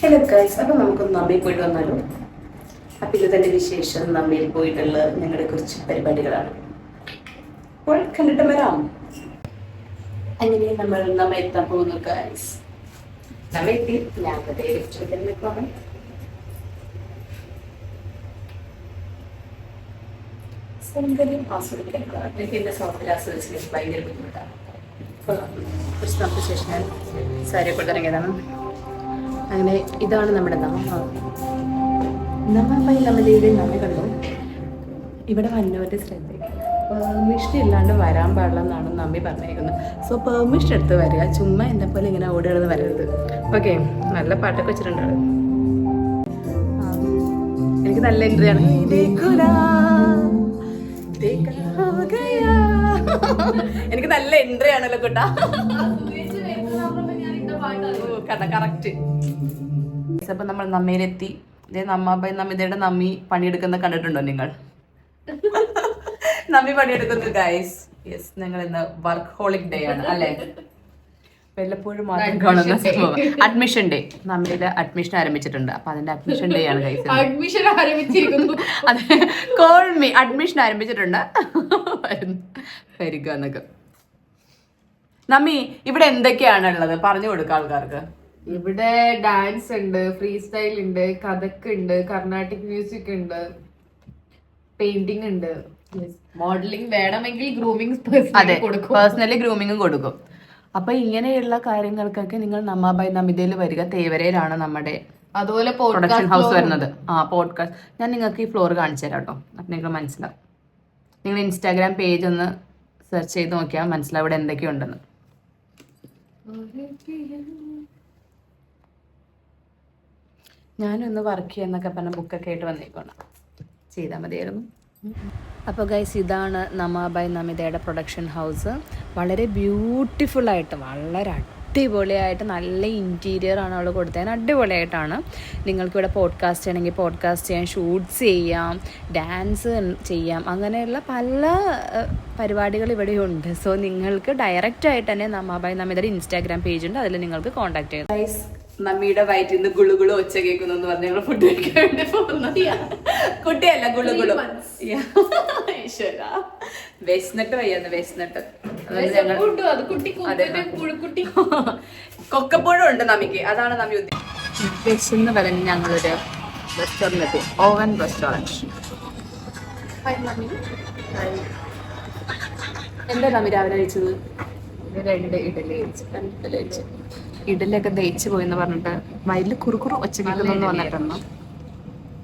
Hello guys, അപ്പോൾ നമുക്കൊന്ന് നമ്മയിൽ പോയിട്ട് വന്നാലോ. അപ്പം ഇത് തന്നെ വിശേഷം, നമ്മയിൽ പോയിട്ടുള്ള ഞങ്ങളുടെ കുറച്ച് പരിപാടികളാണ്. അപ്പോൾ കണ്ടിട്ട് വരാം. അങ്ങനെ നമ്മ എത്താൻ പോകുന്നു ഗൈസ്. നമ്മ എത്തി. ഞാൻ നിൽക്കുകയാണ്. സൗന്ദര്യം ആസ്വദിക്കാൻ എൻ്റെ സൗന്ദര്യം ആസ്വദിച്ച് ഭയങ്കര ബുദ്ധിമുട്ടാണ്. കുറച്ച് നമുക്ക് ശേഷം ഞാൻ സാരിയെ കൊണ്ട് ഇറങ്ങിയതാണ്. അങ്ങനെ ഇതാണ് നമ്മുടെ നമ്മളുമായി നമ്മളുടെ നമ്മ കണ്ടു. ഇവിടെ വന്നവരുടെ ശ്രദ്ധയ്ക്ക് പെർമിഷൻ ഇല്ലാണ്ട് വരാൻ പാടില്ല എന്നാണ് നമ്മി പറഞ്ഞേക്കുന്നത്. സോ പെർമിഷൻ എടുത്ത് വരിക, ചുമ്മാ എന്നെ പോലെ ഇങ്ങനെ ഓടികളന്ന് വരരുത്. ഓക്കെ, നല്ല പാട്ടൊക്കെ വെച്ചിട്ടുണ്ട്. എനിക്ക് നല്ല എൻട്രിയാണ്. എനിക്ക് നല്ല എൻട്രി ആണല്ലോ കൂട്ടാ. കറക്റ്റ്. അപ്പൊ നമ്മൾ നമ്മയിലെത്തി. നമ്മിതയുടെ നമ്മി പണിയെടുക്കുന്ന കണ്ടിട്ടുണ്ടോ നിങ്ങൾ? നമ്മി പണിയെടുക്കുന്ന ഗൈസ്. യെസ്, ഞങ്ങൾ ഇന്ന് വർക്ക് ഹോളിക് ഡേ ആണ് അല്ലെ? വല്ലപ്പോഴും മാത്രം കാണുന്ന സംഭവം. Admission day. നമ്മിയുടെ അഡ്മിഷൻ ആരംഭിച്ചിട്ടുണ്ട്. അപ്പൊ അതിന്റെ അഡ്മിഷൻ ഡേ ആണ് ഗൈസ്. അഡ്മിഷൻ ആരംഭിച്ചിരിക്കുന്നു. അതെ, കോൾ മീ. അഡ്മിഷൻ ആരംഭിച്ചിട്ടുണ്ട്. വരിക എന്നൊക്കെ. നമ്മി, ഇവിടെ എന്തൊക്കെയാണ് ഉള്ളത് പറഞ്ഞു കൊടുക്ക ആൾക്കാർക്ക്. ഇവിടെ ഡാൻസ് ഉണ്ട്, ഫ്രീ സ്റ്റൈൽ ഉണ്ട്, കഥക് ഉണ്ട്, കർണാട്ടിക് മ്യൂസിക് ഉണ്ട്, പെയിന്റിംഗ് ഉണ്ട്, മോഡലിംഗ് വേണമെങ്കിൽ ഗ്രൂമിംഗ് പേഴ്സണലി ഗ്രൂമിംഗും കൊടുക്കും. അപ്പൊ ഇങ്ങനെയുള്ള കാര്യങ്ങൾക്കൊക്കെ നിങ്ങൾ നമ്മാബായ് നമിതയിൽ വരിക. തേവരയിലാണ് നമ്മുടെ അതുപോലെ പ്രൊഡക്ഷൻ ഹൗസ് വരുന്നത്. പോഡ്കാസ്റ്റ് ഞാൻ നിങ്ങൾക്ക് ഈ ഫ്ലോർ കാണിച്ചു തരാം കേട്ടോ. അപ്പം നിങ്ങൾ മനസ്സിലാവും. നിങ്ങൾ ഇൻസ്റ്റാഗ്രാം പേജ് ഒന്ന് സെർച്ച് ചെയ്ത് നോക്കിയാൽ മനസ്സിലാവും ഇവിടെ എന്തൊക്കെയുണ്ടെന്ന്. ഞാനൊന്ന് വർക്ക് ചെയ്യാന്നൊക്കെ പറഞ്ഞ ബുക്കൊക്കെ ആയിട്ട് വന്നേക്കണം. ചെയ്താൽ മതിയായിരുന്നു. അപ്പോൾ ഗൈസ്, ഇതാണ് നമാബായ് നമിതയുടെ പ്രൊഡക്ഷൻ ഹൗസ്. വളരെ ബ്യൂട്ടിഫുള്ളായിട്ട്, വളരെ അടിപൊളിയായിട്ട്, നല്ല ഇൻറ്റീരിയർ ആണ് അവൾ കൊടുത്തത്. അടിപൊളിയായിട്ടാണ്. നിങ്ങൾക്കിവിടെ പോഡ്കാസ്റ്റ് ചെയ്യണമെങ്കിൽ പോഡ്കാസ്റ്റ് ചെയ്യാം, ഷൂട്ട്സ് ചെയ്യാം, ഡാൻസ് ചെയ്യാം, അങ്ങനെയുള്ള പല പരിപാടികൾ ഇവിടെയുണ്ട്. സോ നിങ്ങൾക്ക് ഡയറക്റ്റായിട്ട് തന്നെ നമാബായ് നമിതയുടെ ഇൻസ്റ്റാഗ്രാം പേജ് ഉണ്ട്, അതിൽ നിങ്ങൾക്ക് കോൺടാക്ട് ചെയ്യാം. ഗൈസ്, നമ്മിയുടെ വയറ്റിൽ നിന്ന് ഗുളുഗുളു ഒച്ച കേൾക്കുന്നു എന്ന് പറഞ്ഞ് ഞങ്ങൾ ഫുഡ് കഴിക്കാൻ വേണ്ടി പോകുന്നത്. കുട്ടിയല്ല, ഗുളുഗുളു. വിശന്നിട്ട് വയ്യാന്ന്, വിശന്നിട്ട്. കൊക്കപ്പുഴ ഉണ്ട് നമ്മിക്ക്, അതാണ് നമ്മി ഉദ്ദേശിച്ചത്. വിശന്ന് പറഞ്ഞ് ഞങ്ങളൊരു റെസ്റ്റോറൻറ്റ് എത്തി. Oven restaurant. എന്താ നമ്മി രാവിലെ കഴിച്ചത്? 2 ഇഡലി കഴിച്ചു. ഇഡലിയൊക്കെ ദഹിച്ചു പോയെന്ന് പറഞ്ഞിട്ട് വയലിൽ കുറുക്കുറു ഒച്ച കേൾക്കുന്നു വന്നിട്ടെന്ന്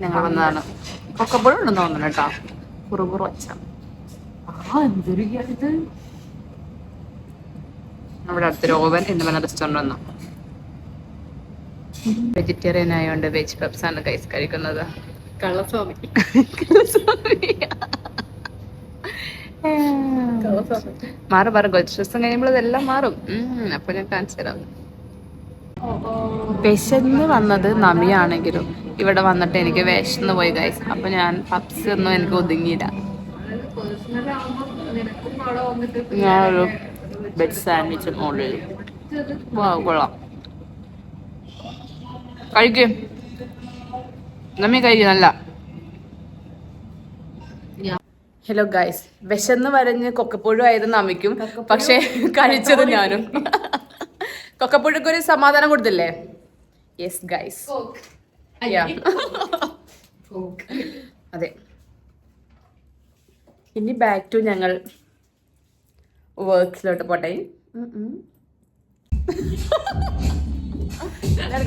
ഞങ്ങൾ വന്നതാണ്. കൊക്കപ്പുഴ ഉണ്ടെന്ന് തോന്നുന്നു കേട്ടോ, കുറുകുറു ഒച്ച. എന്തൊരു ഇത്. നമ്മുടെ അടുത്തൊരു ഓവൻ എന്ന് പറഞ്ഞ റെസ്റ്റോറൻറ്റ് വന്നു. വെജിറ്റേറിയൻ ആയതുകൊണ്ട് വെജ് പപ്സ് ആണ് കൈസ് കഴിക്കുന്നത്. കള്ളസ്വാമി മാറും കുറച്ച് ദിവസം കഴിയുമ്പോൾ ഇതെല്ലാം മാറും. അപ്പൊ ഞാൻ കാണിച്ചു തരാം. വിശന്ന് വന്നത് നമിയാണെങ്കിലും ഇവിടെ വന്നിട്ട് എനിക്ക് വിശന്ന് പോയി ഗൈസ്. അപ്പൊ ഞാൻ പപ്സ് ഒന്നും എനിക്ക് ഒതുങ്ങിയില്ല. ഞാനൊരു വെജ് സാൻഡ്വിച്ചും ഓർഡർ ചെയ്തു. കൊള്ളാം. കഴിക്കും നമ്മി, കഴിക്കും നല്ല. ഹലോ ഗൈസ്, വിശന്ന് വരഞ്ഞ് കൊക്കപ്പുഴ ആയത് നമിക്കും, പക്ഷെ കഴിച്ചത് ഞാനും. കൊക്കപ്പുഴക്ക് ഒരു സമാധാനം കൊടുത്തില്ലേ? യെസ് ഗൈസ്, അതെ. ഇനി ബാക്ക് ടു ഞങ്ങൾ വർക്ക്സിലോട്ട് പോട്ടെ.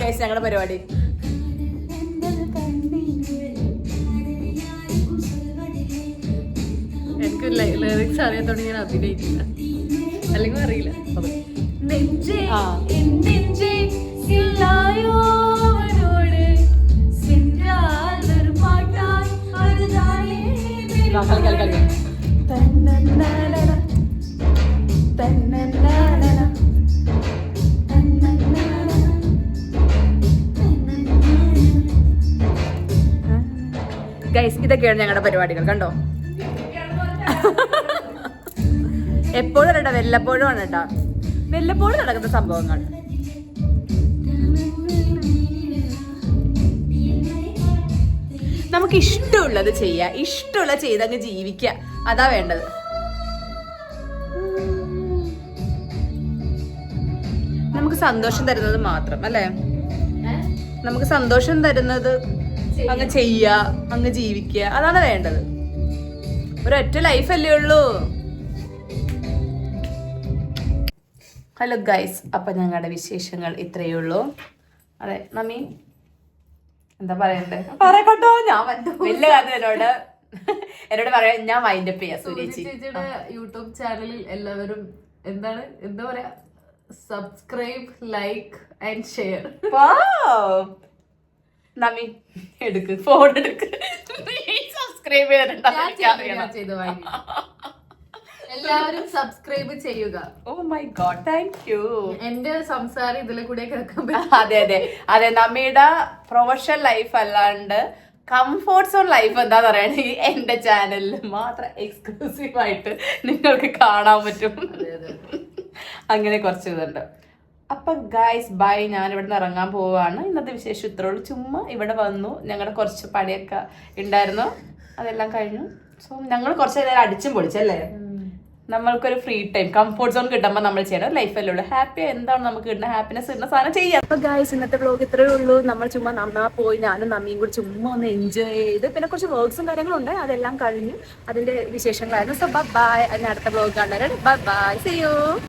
ഗൈസ്, ഞങ്ങളുടെ പരിപാടി എനിക്ക് ലിറിക്സ് അറിയാത്തോണ്ട് ഞാൻ അഭിനയിക്കില്ല, അല്ലെങ്കിൽ അറിയില്ല. ഗൈസ്, ഇതൊക്കെയാണ് ഞങ്ങളുടെ പരിപാടികൾ. കണ്ടോ, എപ്പോഴും കേട്ടോ, വല്ലപ്പോഴും ആണ് കേട്ടോ, വല്ലപ്പോഴും നടക്കുന്ന സംഭവങ്ങൾ. നമുക്ക് ഇഷ്ടമുള്ളത് ചെയ്യാ, ഇഷ്ടമുള്ളത് ചെയ്തങ്ങ് ജീവിക്കുക, അതാ വേണ്ടത്. നമുക്ക് സന്തോഷം തരുന്നത് മാത്രം അല്ലേ, നമുക്ക് സന്തോഷം തരുന്നത് അങ്ങ് ചെയ്യുക, അങ്ങ് ജീവിക്കുക, അതാണ് വേണ്ടത്. ഒരൊറ്റ ലൈഫല്ലേ ഉള്ളൂ. ഹലോ ഗൈസ്, അപ്പൊ ഞങ്ങളുടെ വിശേഷങ്ങൾ ഇത്രയേ ഉള്ളൂ. അതെ നമ്മി എന്താ പറയണ്ടേ, പറയട്ടോ. ഞാൻ വലിയ കാര്യം എന്നോട് പറയാ, ഞാൻ വൈൻഡപ്പ് ചെയ്യാം. സുരേച്ചി ചേച്ചിയുടെ യൂട്യൂബ് ചാനലിൽ എല്ലാവരും എന്താ പറയാ, സബ്സ്ക്രൈബ്, ലൈക്ക് ആൻഡ് ഷെയർ. നമ്മി എടുക്ക്, ഫോൺ എടുക്ക്, സബ്സ്ക്രൈബ് ചെയ്തു. എല്ലാവരും സബ്സ്ക്രൈബ് ചെയ്യുക. Oh my God, thank you. എന്റെ സംസാരം ഇതിലെ കൂടെ കേൾക്കാൻ. അതെ നമ്മയുടെ പ്രൊഫഷണൽ ലൈഫ് അല്ലാണ്ട് കംഫോർട്ട് സോൺ ലൈഫ് എന്താന്ന് പറയുകയാണെങ്കിൽ എന്റെ ചാനലിൽ മാത്രം എക്സ്ക്ലൂസീവ് ആയിട്ട് നിങ്ങൾക്ക് കാണാൻ പറ്റും. അങ്ങനെ കുറച്ച് ഇതുണ്ട്. അപ്പൊ ഗൈസ് ബൈ, ഞാൻ ഇവിടെ നിന്ന് ഇറങ്ങാൻ പോവാണ്. ഇന്നത്തെ വിശേഷം ഇത്രയുള്ളൂ. ചുമ്മാ ഇവിടെ വന്നു, ഞങ്ങളുടെ കുറച്ച് പണിയൊക്കെ ഉണ്ടായിരുന്നു, അതെല്ലാം കഴിഞ്ഞു. സോ ഞങ്ങൾ കുറച്ച് നേരം അടിച്ചും പൊളിച്ചല്ലേ. നമ്മൾക്കൊരു ഫ്രീ ടൈം, കംഫോർട്ട് സോൺ കിട്ടുമ്പോൾ നമ്മൾ ചെയ്യണം. ലൈഫല്ലേ ഉള്ളൂ, ഹാപ്പി എന്താണ് നമുക്ക് കിട്ടുന്ന ഹാപ്പിനെസ് കിട്ടുന്ന സാധനം ചെയ്യാം. അപ്പൊ ഗൈസ് ഇന്നത്തെ വ്ലോഗ് ഇത്രയേ ഉള്ളൂ. നമ്മൾ ചുമ്മാ നന്നാ പോയി, ഞാനും നമ്മയും കൂടി ചുമ്മാ ഒന്ന് എൻജോയ് ചെയ്ത്, പിന്നെ കുറച്ച് വർക്ക്സും കാര്യങ്ങളും ഉണ്ട്, അതെല്ലാം കഴിഞ്ഞു. അതിന്റെ വിശേഷങ്ങളായിരുന്നു. സോ ബൈ, അതിന് അടുത്ത വ്ലോഗ് കാണാൻ ബൈ, സീ യു.